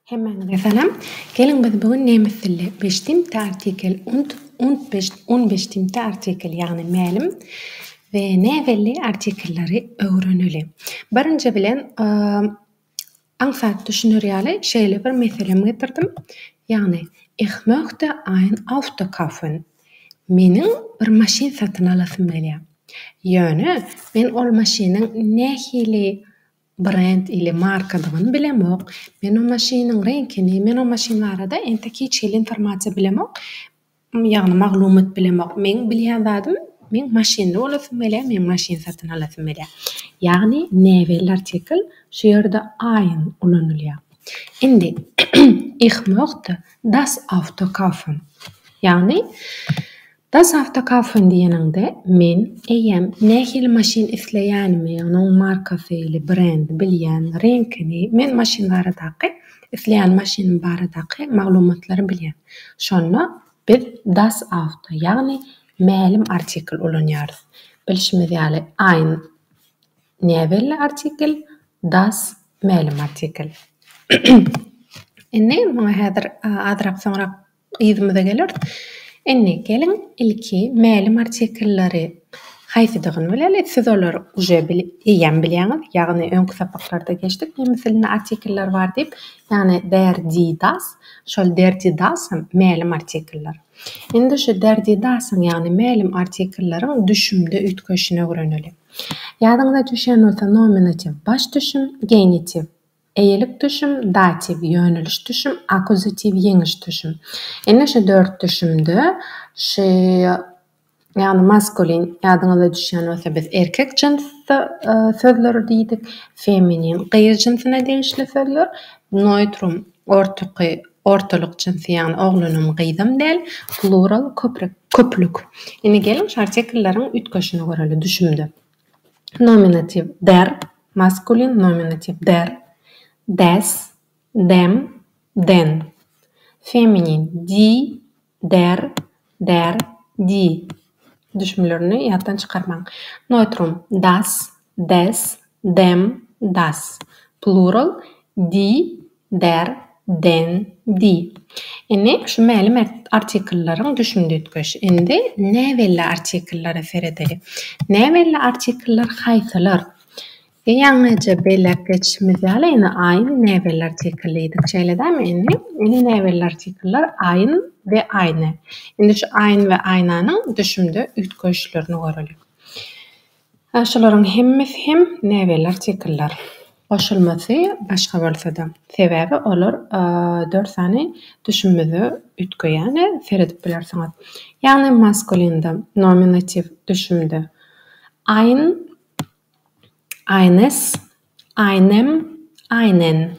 Hemen mesela gelin biz bugün nemithilli 5 artikel und 15 artikel yani melim ve nevelli artikelleri öğrenili. Birinci bilen ansat düşünüriyali şeyle bir meselem getirdim. Yani ich möchte ein Auto kaufen. Menin bir maşin satın alasım gelýär. Ýöne men ol maşynyň nähili brand ile markadygyny bilemok. Men o maşynyň reňkini, men o maşyn barada enteki çel informasiýa bilemok. Ýagny maglumat bilemok. Men bilýän zadym, men maşynly bolasym gelýär, men maşyn satyn alasym gelýär. Ýagny näwel artikel şu ýerde ein ulanylýar. Indi ich möchte das Auto kaufen. Ýagny das Auto kaufen diýeninde men eýem nähili maşyn isleýänimi, onuň markasy ile brand bilýän, reňkini, men maşyn baradaky, isleýän maşynyň baradaky maglumatlary bilýän. Şonu biz das Auto ýagny melim artikel ulanýarys. Bilişimiz ýaly ein näwel artikel, das melim artikel. Indi muňa häzir azrak soňra ýzymy da gelir. Indi gelin ilki melim artikelleri haýsydygyny bilelim. Siz olary uje eýem bilýäňiz. Ýagny öňkü sapaklarda geçdik. Meselem artikeller bar diýip, ýagny der die das, şol der die das melim artikeller. Indi şu der die das ýagny melim artikelleriň düşümde ütköşüne öwreneli. Ýadyňyza düşen bolsa nominativ baş düşüm, genitiv eýelik düşüm, dativ ýöneliş düşüm, akuzativ ýeňiş düşüm. Indi şu 4 düşümde şu ýagny maskulin ýadyňyza düşen bolsa biz erkek jinsy sözleri diýdik, feminin gyýyr jinsyna degişli sözler, neutrum ortalyk jinsy ýagny oglunum gyýdym del, plural köplük. Indi gelin şu artikelleriň ütköşüne göreli düşümde. Nominativ der, maskulin nominativ der, des, dem, den. Feminin die, der, die. Düşümlerini ýatdan çykarmaň. Neutrum das, des, dem, das. Plural die, der, den, die. Indi şu melim artikelleriň düşümde ütköşi. Indi näwelli artikellere seredeli. Näwelli artikeller haýsylar? Ýaňyja belek geçişimiz ýaly ýene ein näwel artikelliydik. Şeýledämi indi? Indi näwel artikeller ein we ayna. Indi şu ein we aynanyň düşümde ütköşlerini görelim. Şolaryň hemmesi hem näwel artikeller. Goşulmasy başga bolsa-da. Sebäbi olar 4 sany düşümimizi ütköýän seredip bilersiňiz. Ýagny maskulinde nominativ düşümde ein, eines, einem, einen.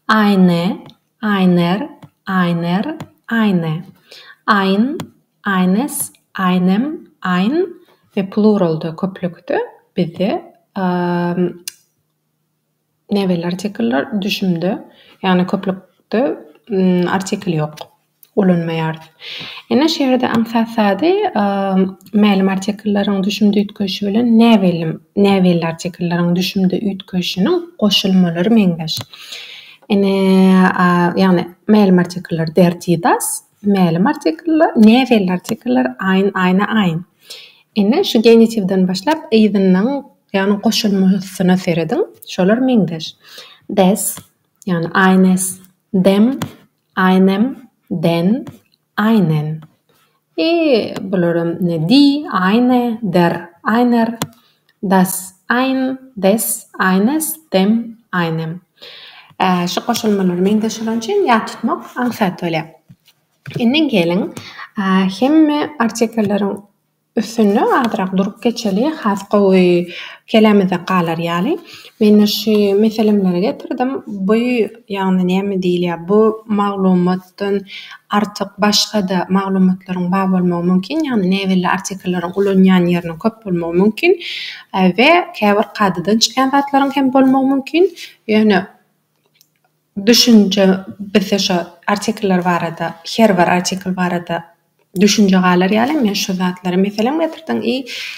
Eine, einer, einer, eine. Ein, eines, einem, ein ve pluralda köplükde bizi näwel artikeller düşümde, ýagny köplükde artikel ýok. Ulanmaýar. Ene şeýerde amsasady melim artikelleriň düşümde ütköşi bilen näwel artikelleriň düşümde ütköşiniň goşulmalary meňdeş. Ene ýagny melim artikeller der die das, melim artikeller, näwel artikeller ein, eine, ein. Ene şu genitivden başlap ýzynyň ýagny goşulmasyna seredin. Şolar meňdeş. Des, ýagny eines, dem, einem, den, einen. Bularym die, eine, der, einer, das, ein, des, eines, dem, einem. Şu goşulmalary meňdeş bolan üçin ýat tutmak ansat öle. Indi gelin hemme artikelleriň üstüne azrak durup geçeli, has gowy kelamyza galar ýaly. Men şu meselemleri getirdim. Bu ýagny näme diýilýär? Bu maglumatdan artyk başga-da maglumatlaryň bar bolmagy mümkin. Ýagny näwelli artikelleriň ulanýan ýeriniň köp bolmagy mümkin we käbir gadydan çykan zatlaryň hem bolmagy mümkin. Ýöne düşünje bizde şu artikeller barada, her bir artikel barada düşünje galar ýaly. Men şu zatlary meselem getirdim.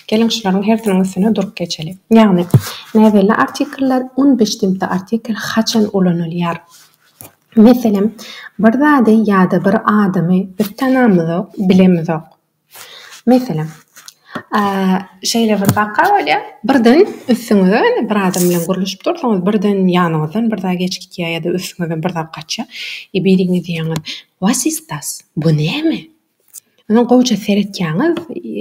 Gelin şolaryň her biriniň üstüne durup geçeli. Ýagny näwelli artikeller 15 artikel haçan ulanylýar? Mesela bir zady ýa-da bir adamy biz tanamyzok, bilemizok. Mesela şeýle bir waka bolýar. Birden üstüňizden bir adam bilen gurulşyp dursaňyz, birden ýanyňyzdan bir zat geçip gitýär ýa-da üstüňizden bir zat gaçýar. Biriňiz diýýäňiz: "Was ist das? Bu näme?" Onu gowy seretýäňiz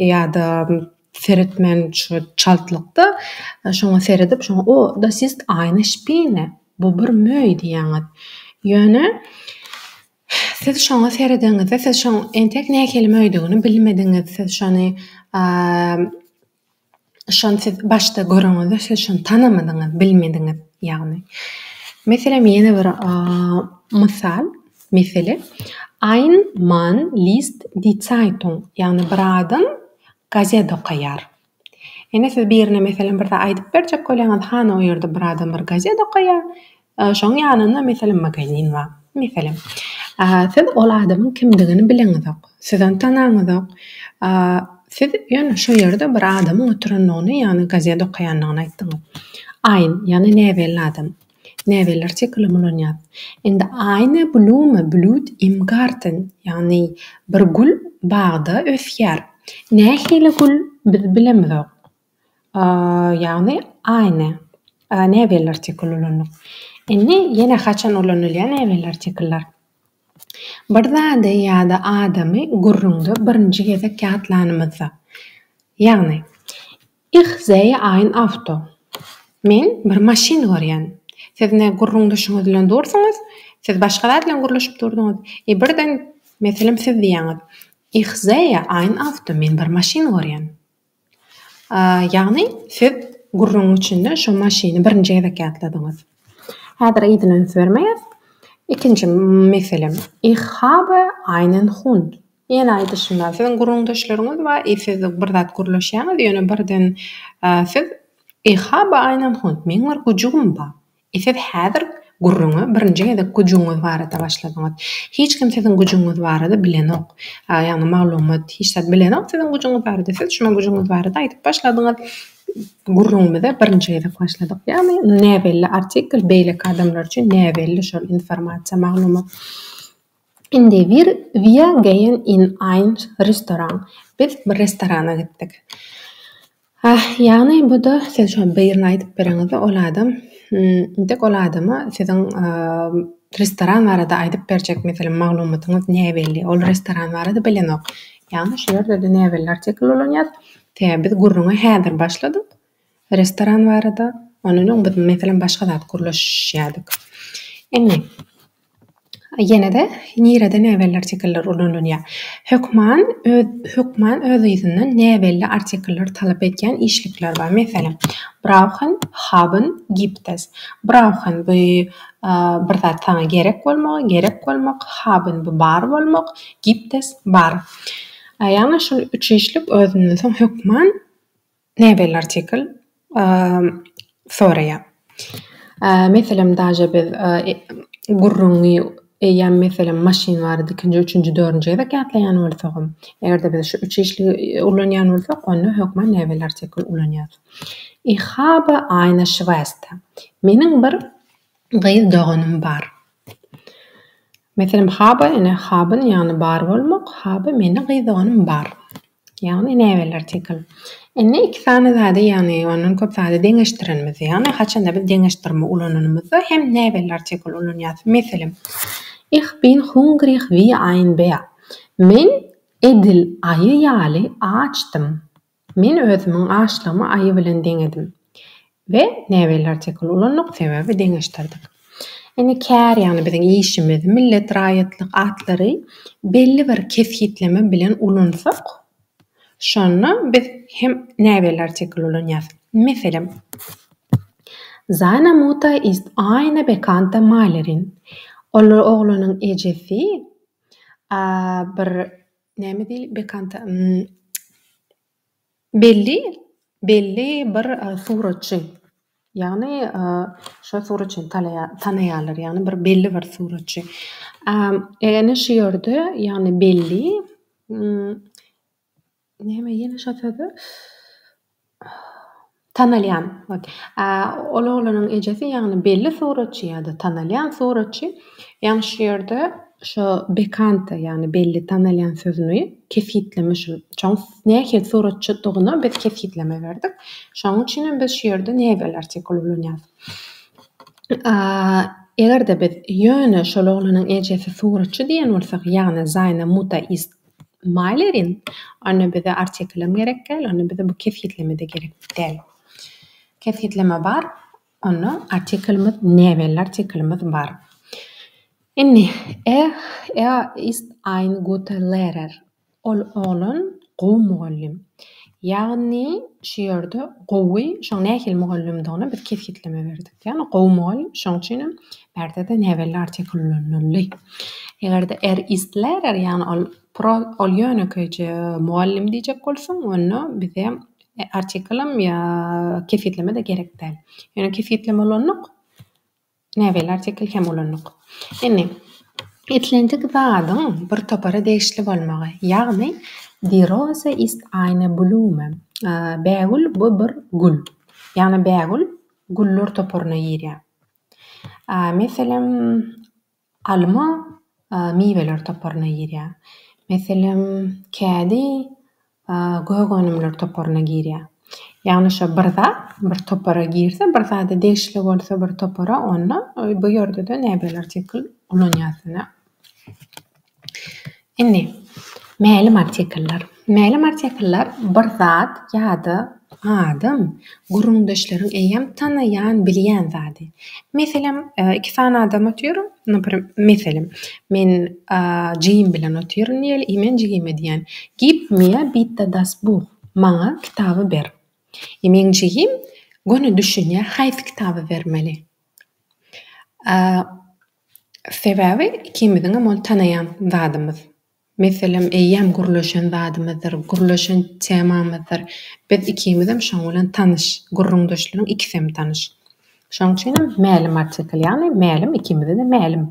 ýa-da seretmen şu çaltlykda şoňa seredip şoňa "O, das ist eine Spinne." Bu bir möý diýýäňiz. Ýöne siz şoňa seredeňizde siz şoň entek näke möýdigini bilmediňiz. Siz şonu şonu siz başda göreňizde siz şonu tanamadyňyz, bilmediňiz ýagny. Mesela ýene bir mesele. Ein Mann liest die Zeitung. Yani bir adam gazet okuyar. Yani siz birine mesela bir de aytıp berjek bolýaňyz, hany o ýerde bir adam bir gazet okuyar. Şoň ýanynda mesela magazin bar. Mesela siz ol adamyň kimdigini bileňizok. Siz onu tanaňyzok. Siz ýöne şo ýerde bir adamyň oturanlygyny, ýani gazet okuýanlygyny aýtdyňyz. Ein, ýani näwelli adam. Näwelli artikl bolanýar. Indi eine Blume blüht im Garten. Yani bir gül bagda ösýär. Nähili gül biz bilemizok. Yani eine. Näwelli artikl bolanýar. Indi ýene haçan olanylýan näwelli artiklar. Bir zady ýa-da adamy gurrundy birinji gezek gatlanymyzda. Yani ich sehe ein Auto. Men bir maşin görýän. Siz ne gurrundy şoňa bilen dursaňyz, siz başgalar bilen gurulşyp durdyňyz. Birden meselem siz diýäňiz: "Ich sehe ein Auto." Men bir maşin görýän. Ýagny siz gurrunň içinde şo maşiny birinji gezek gatladyňyz. Häzir ýygyny vermeýäs. İkinci meselem. Ich habe einen Hund. Ýene aýdyşynda siziň gurrundaşlaryňyz bar, siz bir zat gurulşýaňyz, ýöne birden siz Ich habe einen Hund. Men bir gujuğum bar. Siz häzir gurruňy birinji gezek gujuğuňyz barada başladyňyz. Hiç kim siziň gujuğuňyz barada bilenok. Ýani maglumat hiç zat bilenok siziň gujuğuňyz barada. Siz şuna gujuğuňyz barada aýdyp başladyňyz. Gurrunmyza birinji gezek başladyk. Ýani näwelli artikl beýleki adamlar üçin näwelli şol informasiýa maglumat. Indi wir gehen in ein Restaurant. Biz bir restorana gitdik. Ýani bu da siz şol beýlerini aýdyp bereňiz, ol adam intek ol adama siziň restoran barada aýdyp berjek meselem maglumatyňyz näwelli, ol restoran barada bilenok. Ýani şu ýerde de näwelli artikl bolanýar. Biz gurruňa häzir başladyk. Restoran barada, onuň biz meselem başga zat gurulşýardyk. Indi ýene de nirede näwelli artikller ulanýar. Hökman öz ýüzünden näwelli artikller talap etýän işlikler bar. Meselem, brauchen, haben, gibt es. Brauchen bu bir zat sana gerek bolmak, haben bu bar bolmak, gibt es bar. Ýani şu üç işlik özünden hökman näwelli artikl soraýar. Meselem daja biz gurruňy ýa meselem maşin bardy, ikinji, üçünji, dördünji gezek gatlaýan bolsak, egerde biz şu üç işli ulanýan bolsak, onu hökman näwelli artikl ulanýar. Ich habe eine Schwester. Meniň bir gyz doganym bar. Meselem haben ýani bar bolmak, habe meniň gyz doganym bar. Ýani näwelli artikl. Indi iki tane zady ýani onuň köp zady deňeşdirenmiz. Ýani haçanda biz deňeşdirme ulananymyzda hem näwelli artikl ulanýar. Meselem, ich bin hungrig wie ein Bär. Men edil aýy ýaly açdym. Men özümiň açlygymy aýy bilen deňedim. Ve näwelli artikl ulanyp sebäbi deňeşdirdik. Indi kär ýani biziň işimiz, millet raýatlyk atlary belli bir kesgitleme bilen ulansak, şonu biz hem näwelli artikl ulanýar. Meselem, seine Mutter ist eine bekannte Malerin. Oğlunun ejesi bir näme diýil bekannte belli bir suratçy. Ýani şo suratçyny tanaýarlar, ýani bir belli bir suratçy. Ene şu ýerde ýani belli näme ýene şo sözi? tanalyan. Oğlanın ejesi yani belli suratçı ya da tanalyan suratçı. Yani şu yerde şu bekanta yani belli tanalyan sözünü kefitlemiş. Çoğun näke suratçı doğunu biz kefitleme verdik. Şoň üçin biz şu yerde näbel artikul bolýar. Eger biz ýöne şol oglanyň ejesi suratçy diýen bolsak, ýagny seine Mutter ist Malerin, onda bize artikelem gerek gel, onda bize bu kefitleme de gerek değil. Kefitleme bar, onu artikelimiz näbel artikelimiz bar. Inni, ist ein guter Lehrer. Ol oğlan gowy mugallim. Yani şu ýerde gowy, şoň nähil mugallim doguna biz kefitleme berdik. Yani gowy mugallim, şoň üçin berde de näbel artikellenýär. Egerde ist Lehrer, yani ol ýöne köýje mugallim diýjek bolsaň, onu bize artikelem ya kefitleme de gerek değil. Yani kefitleme olanlyk näbel artikel hem olanlyk. Inni, etlendik zadyň bir topara degişli bolmagy. Ýagny Die Rose ist eine Blume. Bägül bu bir gül. Yani bägül güller toparyna ýerýär. Meselem alma miweler toparyna ýerýär. Meselem kädi gögenimler toparyna girýär. Yani şu bir zat bir topara girse, bir zat degişli bolsa bir topara, onda bu ýerde de näbel artikel olanýasyna. Inni, mälim artikeller. Mälim artikeller bir zat ýa-da adam gurrundaşlaryň eýem tanaýan, bilýän zady. Meselem iki tane adam oturuyor. Meselem men jigim bilen oturuyorum diýeli, men jigime diýen, "Gib mir bitte das Buch." Maňa kitaby ber. Men jigim göni düşünýär, haýsy kitaby bermeli. Sebebi ikimiziň ol tanaýan zadymyz. Meselem eýem gurlaşan zadymyzdyr, gurlaşan temamyzdyr. Biz ikimiz hem şoň bilen tanyş, gurrundaşlaryň ikisi hem tanyş. Şoň üçin mälim artikel, ýani mälim ikimiz de mälim.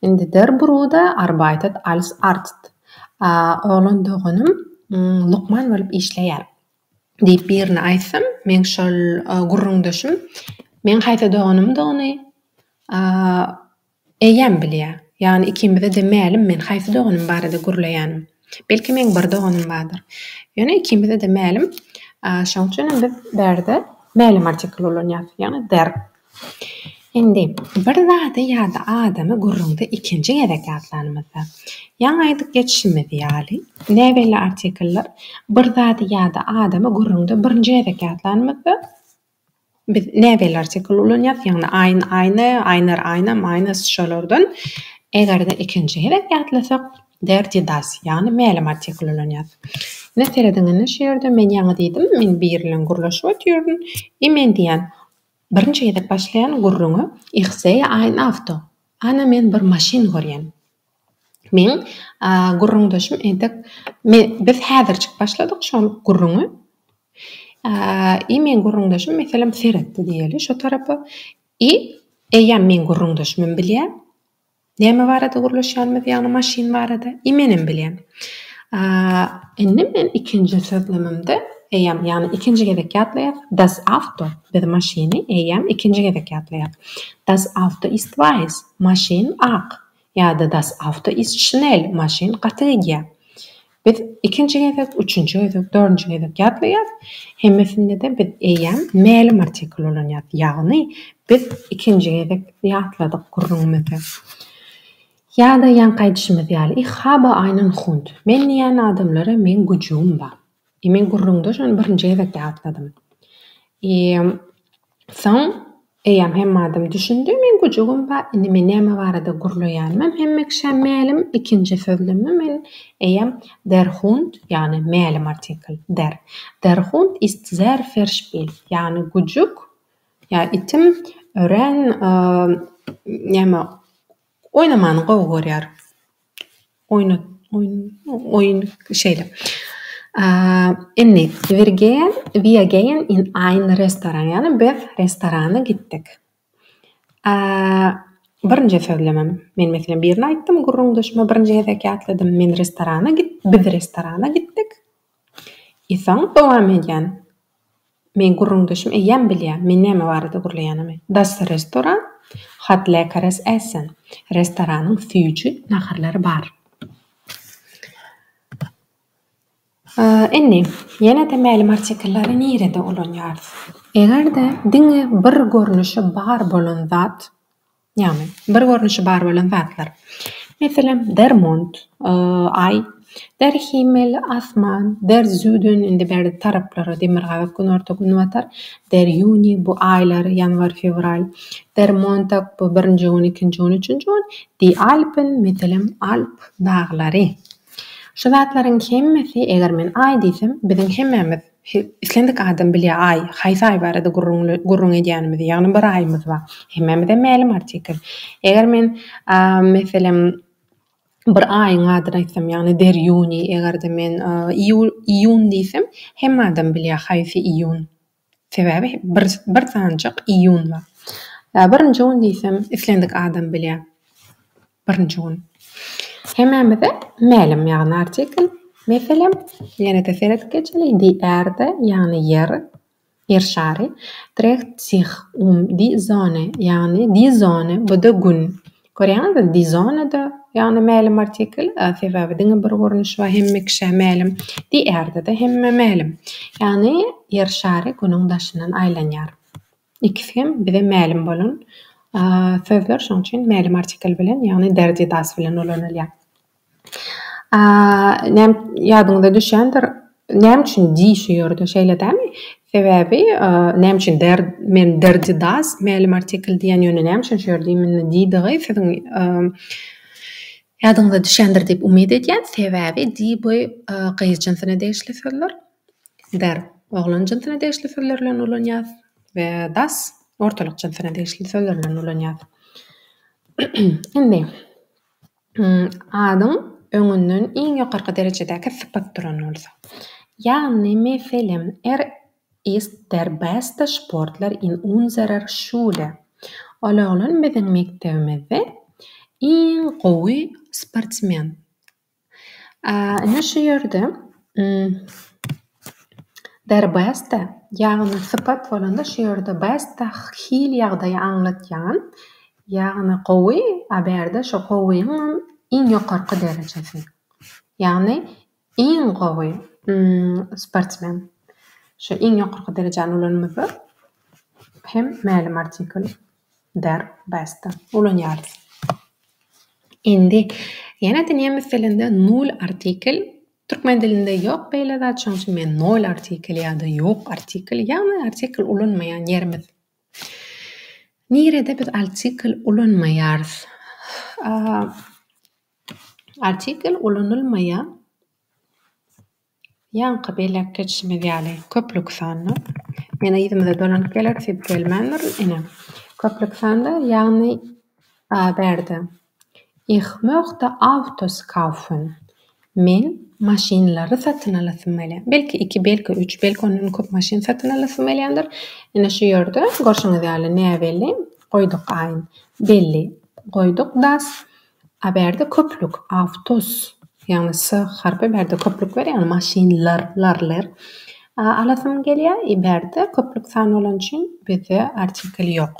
Indi der Bruder arbeitet als Arzt. Oğlan doganym Lukman bolup işleýär. Diýip birine aýtsam, men şol gurrundaşym, men haýsy doganym dogany eýem bilýär. Yani ikimize de mälim men haýsy doganym barada gurlaýanym. Belki men bir doganym bardyr. Yani ikimize de mälim. Şoň üçin biz berde mälim artikel bolanýar. Yani der. Indi bir zady ýa-da adamy gurrunda ikinji gerek atlanmasa. Ýa-ni aýdyk geçişimiz ýaly. Näbel artikeller bir zady ýa-da adamy gurrunda birinji gerek atlanmasa. Biz näbel artikel bolanýar. Yani aynar, aynasy şolardan. Egerde ikinji gerek atlasak der das. Yani mälim artikel bolanýar. Ne terediňini şu ýerde men ýaňy diýdim, men bir bilen gurlaşyp oturdum. Men diýen birinji edip başlayan gurruňy ich sehe ein Auto. Ana men bir maşin görýän. Men gurrundaşym edip biz häzirçik başladyk şol gurruňy. Men gurrundaşym meselem seretdi diýeli şo tarapy. Eýem men gurrundaşym bilýär. Näme barada gurlaşýanmyz, ýani maşin barada. Menem bilýän. Indi men ikinji sözlemimde eýem, ýani ikinji gerek atlaýar. Das Auto bir maşini eýem ikinji gerek atlaýar. Das Auto ist weiß, maşin ak. Ýa-da das Auto ist schnell, maşin gatyýar. Biz ikinji gerek, üçünji gerek, dördünji gerek atlaýar. Hemmesinde de biz eýem mälim artikel bolanýar. Ýagny biz ikinji gerek atladyk gurrunmyzy. Ýa-da ýan gaýdyşymyz ýaly. Ich habe einen Hund. Men diýen adamlara men güjüm bar. Men gurrunda şonu birinji gerek atladym. Soň eýem hem adam düşündi, men güjüm bar. Indi men näme barada gurlaýanmam, hemme kişi mälim ikinji sözlemi men eýem der Hund, ýani mälim artikel der. Der Hund ist sehr verspielt. Ýani güjuk, ýa itim ören näme oynamany gowy görýär. Oyun şeyle. Indi wir gehen in ein Restaurant. Yani biz restorana gittik. Birinji sözlemem. Men meselem birini aýtdym, gurrundaşyma birinji gerek atladym. Men biz restorana gittik. Soň dowam edýän. men gurrundaşım eýän bilýär. Men näme barada gurlaýanamy. Das restoran hat leckeres essen. Restoranyň süýji nahyrlary bar. Indi ýene-de mälim artikellary nirede ulanýar? Egerde diňe bir görnüşi bar bolan zat, ýani bir görnüşi bar bolan zatlar. Meselem der mond, ay, der himmel, asman, der Süden indi berde taraplary demirgaby günorta gün batar. Der Juni bu aylar yanvar, fevral. Der Montag bu 1-nji gün, 2-nji gün, 3-nji gün. Die Alpen meselem Alp daglary. Şu zatlaryň hemmesi eger men ay diýsem, biziň hemmemiz islendik adam bilýär ay, haýsy ay barada gurrun edýänimiz, ýagny bir aýymyz bar. Hemmemide mälim artikel. Eger men meselem bir aýyň adyny aýtsam, ýagny der Juni, egerde men iýun diýsem, hemme adam bilýär haýsy iýun. Sebäbi bir sanjyk iýun bar. 1-nji gün diýsem, islendik adam bilýär. 1-nji gün. Hemmemide mälim ýagny artikel. Meselem ýene-de seret geçeli die Erde, ýagny yer şary, dreht sich die Sonne, ýagny die Sonne bu da gün. Görýäňiz, die Sonne da ýagny mälim artikel, sebäbi diňe bir görnüş we hemme kişä mälim. Die Erde da hemme mälim. Ýagny yer şary günüň daşynan aýlanýar. İkisi bize mälim bolan sözler, şoň üçin mälim artikel bilen, ýagny derdi das bilen ulanylýar. Ýadyňyza düşýändir, näme üçin diýişýärdi şeýle dämi? Sebäbi näme üçin men derdi das mälim artikel diýen ýöne näme üçin şeýle diýmini diýdigi siziň ýadyňyza düşýändir diýip umyd edýän. Sebäbi di bu gyýyş jinsyna degişli sözler, der oglan jinsyna degişli sözler bilen ulanýar we das ortalyk jinsyna degişli sözler bilen ulanýar. Indi adam öňünden iň ýokarky derejedäki sypat duran bolsa. Ýagny meselem ist der beste Sportler in unserer Schule. Oğlan biziň mektebimizde iň gowy sportsmen. Näme şu ýerde der beste ýagny sypat bolanda şu ýerde beste hil ýagdaýy aňlatýan, ýagny gowy, aberde şu gowyň iň ýokarky derejesi. Ýagny iň gowy sportsmen. Şu iň ýokarky derejäni ulanmagy hem mälim artikel der beste ulanýar. Indi ýene-de näme meselende nol artikel türkmen dilinde ýok beýle zat, şoň üçin men nol artikel ýa-da ýok artikel, ýagny artikel ulanmaýan ýerimiz. Nirede biz artikel ulanmaýarys? Artikel ulanylmaýa ýaňky belek geçişimiz ýaly köplük sanly. Mena ýüzümde dolanyp geler, sip gelmändir. Ene köplük sanly ýagny berde. Ich möchte Autos kaufen. Men maşinlary satyn alasym gelýär. Belki 2, belki 3, belki ondan köp maşin satyn alasym gelýändir. Ene şu ýerde görşüňiz ýaly näbeli goýduk aýyn. Belli goýduk das. Aberde köplük Autos, ýagny s harpy berde köplük ber, ýagny maşinlar alasym gelýär. Iberde köplük sany bolan üçin bize artikel ýok.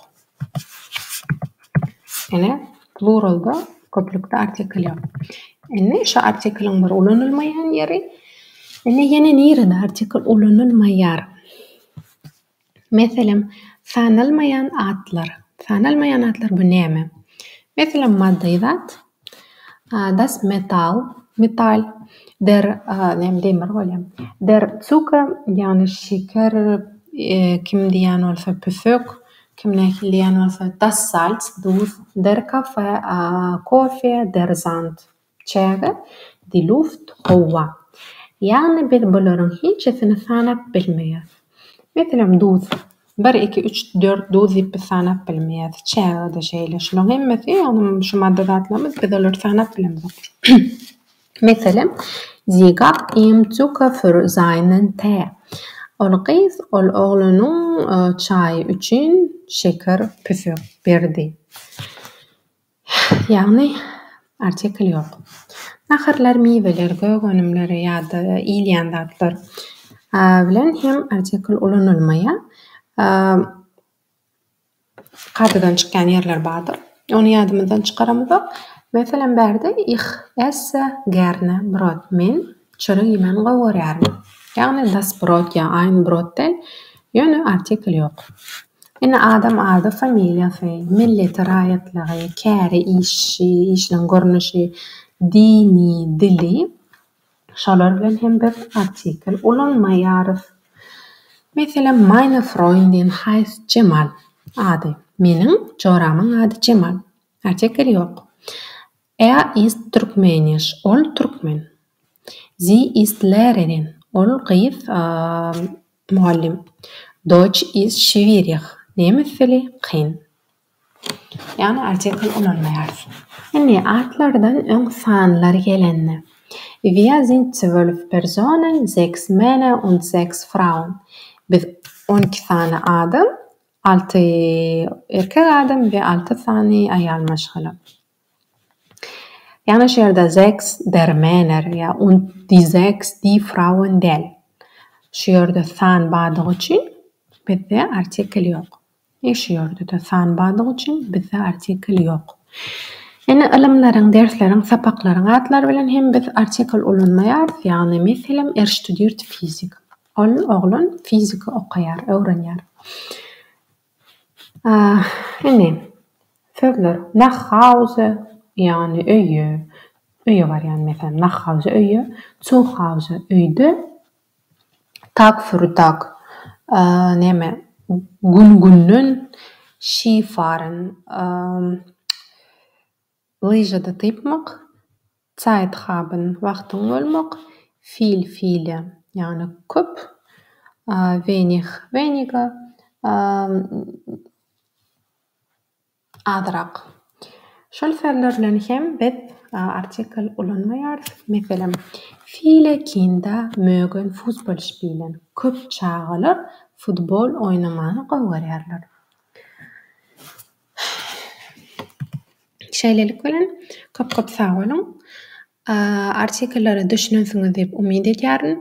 Ene pluralda köplükde artikel ýok. Ene şu artikeliň bir ulanylmaýan ýeri. Ene ýene nirede artikel ulanylmaýar? Meselem sanylmaýan atlar. Sanylmaýan atlar bu näme? Meselem maddi zat, das metal, der näme diýmer bolýar. Der Zucker, ýagny şeker, kim diýen bolsa püsük, kim diýen bolsa das Salz, duz, der Kafe, der Sand, çäge, die Luft, howa. Ýagny biz bularyň hiçesini sanap bilmeýäs. Meselem duz, 1, 2, 3, 4 duz diýip sanap bilmeýäs. Çäge da şeýle. Şular hemmesi ýagny şu madda zatlarymyz biz olary sanap bilmeýäs. Meselem Sie gab ihm Zucker für seinen Tee. Ol gyz ol oglanyň çaýy üçin şeker püsük berdi. Ýagny artikel ýok. Nahyrlar, miweler, gögönümleri ýa-da iýleýän zatlar. Bilen hem artikl ulanylmaýa. Gadydan çykýan ýerler bardyr. Onu ýadymyzdan çykaramyzok. Meselem bärde ich esse gerne Brot. Men çörek ýemeni gowurýarmyn. Ýagny das Brot ýa ein Brot del ýöne artikl ýok. Ine adam ady, familiýasy, milleti, raýatlygy, käri işi, işleň görnüşi, dini, dili şolar bilen hem bir artikl ulanmaýarys. Meselem meine Freundin heisst Cemal. Ady. Meniň joramyň ady Cemal. Artikl ýok. Ist Türkmenisch. Ol türkmen. Sie ist Lehrerin. Ol gyýyp muallim. Deutsch ist schwierig. Nemes dili kyn. Yani artikl ulanmaýar. Indi atlardan öň sanlar gelende. Wir sind 12 Personen, 6 Männer und 6 Frauen. Biz 12 tane adam, 6 erkek adam ve 6 tane ayal maşgala. Yani şerde 6 der Männer ja und die 6 die Frauen del. Şerde san badygy üçin bizde artikl ýok. Şerde de san badygy üçin bizde artikl ýok. Ene ilmleriň, dersleriň, sapaklaryň atlar bilen hem biz artikl ulanmaýar. Ýagny meselem studiert fizik. Ol oglun fizika okaýar, öwrenýär. Ene sözler nach Hause ýagny öýe. Öýe bar ýagny meselem nach Hause öýe, zu Hause öýde. Tag für Tag. Neme gün Skifahren. Lyjada typmak. Zeit haben, wagtyň bolmak. Viele, ýagny köp. Wenig, weniger. Adrak. Şol sözler bilen hem biz artikl ulanmaýar. Meselem viele Kinder mögen Fußball spielen. Köp çagalar futbol oynamany gowurýarlar. Şeýlelik bilen köp sag bolun. Artikllary düşünýänsiňiz diýip umyt edýärin.